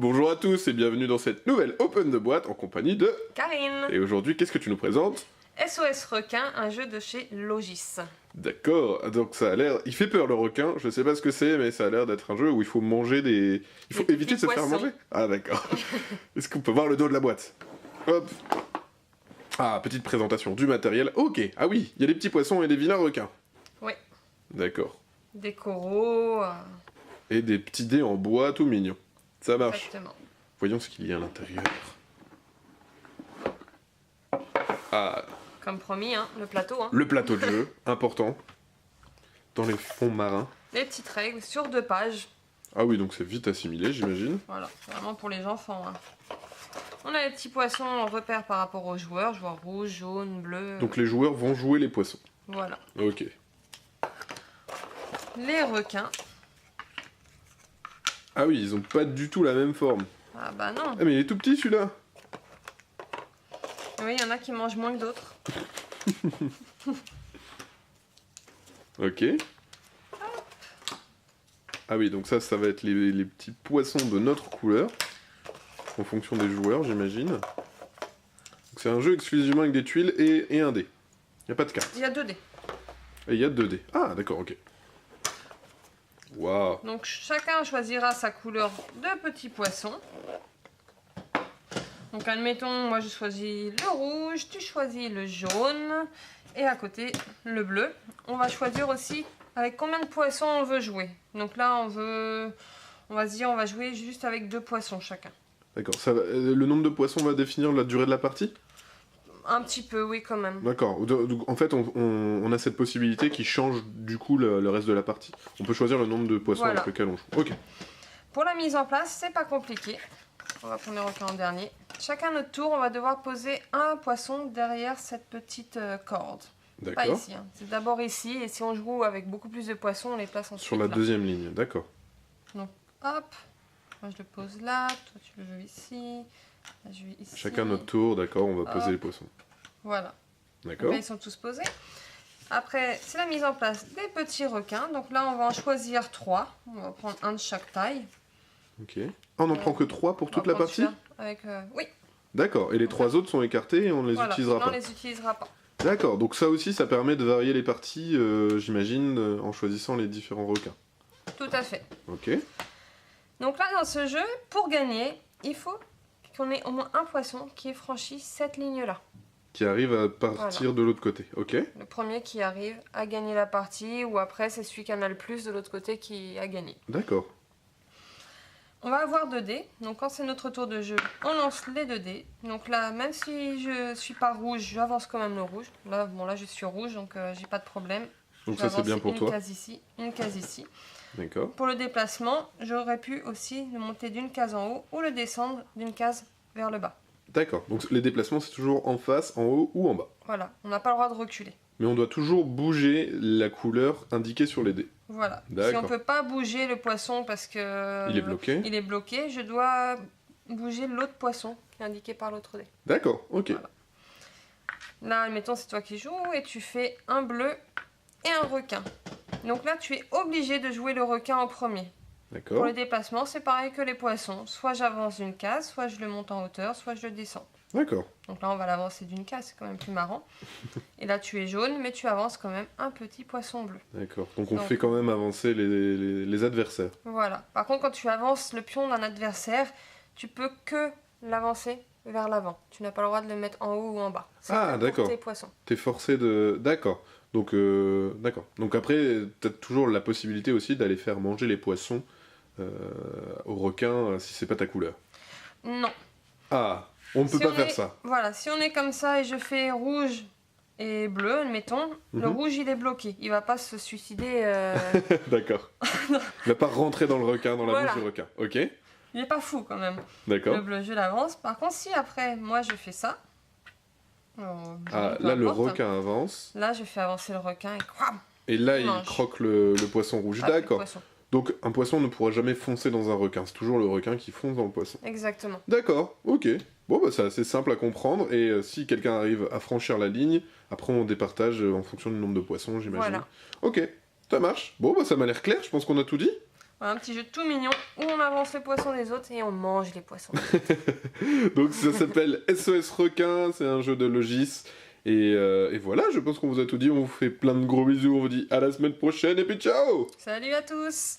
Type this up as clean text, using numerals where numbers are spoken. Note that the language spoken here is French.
Bonjour à tous et bienvenue dans cette nouvelle Open de boîte en compagnie de Karine. Et aujourd'hui, qu'est-ce que tu nous présentes? SOS Requin, un jeu de chez Logis. D'accord, donc ça a l'air... Il fait peur le requin, je sais pas ce que c'est, mais ça a l'air d'être un jeu où il faut manger des... Il faut Des éviter de se petits faire poissons. manger. Ah d'accord. Est-ce qu'on peut voir le dos de la boîte? Hop. Ah, petite présentation du matériel. Ok, ah oui, il y a des petits poissons et des vilains requins. Oui. D'accord. Des coraux. Et des petits dés en bois tout mignons. Ça marche. Exactement. Voyons ce qu'il y a à l'intérieur. Ah, Comme promis, hein, le plateau. Hein. le plateau de jeu, important. Dans les fonds marins. Les petites règles sur 2 pages. Ah oui, donc c'est vite assimilé, j'imagine. Voilà, c'est vraiment pour les enfants. Hein. On a les petits poissons en repère par rapport aux joueurs. Joueurs rouge, jaune, bleu. Donc les joueurs vont jouer les poissons. Voilà. Ok. Les requins. Ah oui, ils ont pas du tout la même forme. Ah bah non. Ah mais il est tout petit celui-là. Oui, il y en a qui mangent moins que d'autres. Ok. Ah oui, donc ça va être les petits poissons de notre couleur. En fonction des joueurs, j'imagine. Donc c'est un jeu exclusivement avec des tuiles et un dé. Il n'y a pas de carte. Il y a 2 dés. Et il y a 2 dés. Ah d'accord, ok. Waouh. Donc chacun choisira sa couleur de petit poisson. Donc admettons, moi je choisis le rouge, tu choisis le jaune et à côté le bleu. On va choisir aussi avec combien de poissons on veut jouer. Donc là on va se dire on va jouer juste avec 2 poissons chacun. D'accord. Le nombre de poissons va définir la durée de la partie? Un petit peu, oui quand même. D'accord. En fait, on a cette possibilité qui change du coup le reste de la partie. On peut choisir le nombre de poissons Voilà. avec lesquels on joue. Ok. Pour la mise en place, c'est pas compliqué. On va prendre les requins en dernier. Chacun notre tour, on va devoir poser un poisson derrière cette petite corde. Pas D'accord. ici, hein. C'est d'abord ici, et si on joue avec beaucoup plus de poissons, on les place ensuite Sur la là. deuxième ligne, d'accord. Donc, hop, moi je le pose là, toi tu le joues ici, là je vais ici. Chacun notre tour, d'accord, on va poser Hop. les poissons. Voilà, donc D'accord. là ils sont tous posés. Après, c'est la mise en place des petits requins. Donc là, on va en choisir 3. On va prendre un de chaque taille. Ok. Ah, on n'en prend que 3 pour toute la On va partie? faire avec, oui, D'accord. Et les 3 autres sont écartés et on ne les voilà, utilisera sinon on pas. les utilisera pas. D'accord. Donc ça aussi, ça permet de varier les parties, j'imagine, en choisissant les différents requins. Tout à fait. Ok. Donc là, dans ce jeu, pour gagner, il faut qu'on ait au moins un poisson qui ait franchi cette ligne-là. Qui arrive à partir de l'autre côté. Ok. Le premier qui arrive à gagner la partie, ou après, c'est celui qui en a le plus de l'autre côté qui a gagné. D'accord. On va avoir 2 dés. Donc quand c'est notre tour de jeu, on lance les 2 dés. Donc là, même si je suis pas rouge, j'avance quand même le rouge. Là, bon, là je suis rouge, donc j'ai pas de problème. Donc Je ça vais c'est bien avancer pour une toi. case ici, une case ici. D'accord. Pour le déplacement, j'aurais pu aussi le monter d'une case en haut ou le descendre d'une case vers le bas. D'accord. Donc les déplacements c'est toujours en face, en haut ou en bas. Voilà, on n'a pas le droit de reculer. Mais on doit toujours bouger la couleur indiquée sur les dés. Voilà. Si D'accord. on peut pas bouger le poisson parce que Il est bloqué. il est bloqué, je dois bouger l'autre poisson qui est indiqué par l'autre dé. D'accord, ok. Voilà. Là, admettons, c'est toi qui joues et tu fais un bleu et un requin. Donc là, tu es obligé de jouer le requin en premier. Pour D'accord. le déplacement, c'est pareil que les poissons. Soit j'avance d'une case, soit je le monte en hauteur, soit je le descends. D'accord. Donc là, on va l'avancer d'une case, c'est quand même plus marrant. Et là, tu es jaune, mais tu avances quand même un petit poisson bleu. D'accord. Donc on Donc- fait quand même avancer les adversaires. Voilà. Par contre, quand tu avances le pion d'un adversaire, tu peux que l'avancer vers l'avant. Tu n'as pas le droit de le mettre en haut ou en bas. C'est Ah, que pour d'accord. tes poissons. T'es forcé de... D'accord. Donc, d'accord. Donc après, t'as toujours la possibilité aussi d'aller faire manger les poissons aux requins si c'est pas ta couleur. Non. Ah, on ne peut Si pas on faire est- ça. Voilà, si on est comme ça et je fais rouge et bleu, admettons, le Mhm. rouge il est bloqué. Il va pas se suicider. D'accord. Il va pas rentrer dans le requin, dans la Voilà. bouche du requin. Ok. Il est pas fou quand même. D'accord. Le bleu, je l'avance. Par contre, si après, moi je fais ça. Ah, peu là, le importe. requin avance. Là, je fais avancer le requin et cram, Et là, Il il mange. croque le poisson rouge. hop, le D'accord. poisson. Donc, un poisson ne pourra jamais foncer dans un requin. C'est toujours le requin qui fonce dans le poisson. Exactement. D'accord, ok. Bon, bah, c'est assez simple à comprendre. Et si quelqu'un arrive à franchir la ligne, après, on départage en fonction du nombre de poissons, j'imagine. Voilà. Ok, ça marche. Bon, bah, ça m'a l'air clair. Je pense qu'on a tout dit. Voilà, un petit jeu tout mignon où on avance les poissons des autres et on mange les poissons. Donc ça s'appelle SOS Requin, c'est un jeu de logis. Et voilà, je pense qu'on vous a tout dit, on vous fait plein de gros bisous, on vous dit à la semaine prochaine et puis ciao! Salut à tous!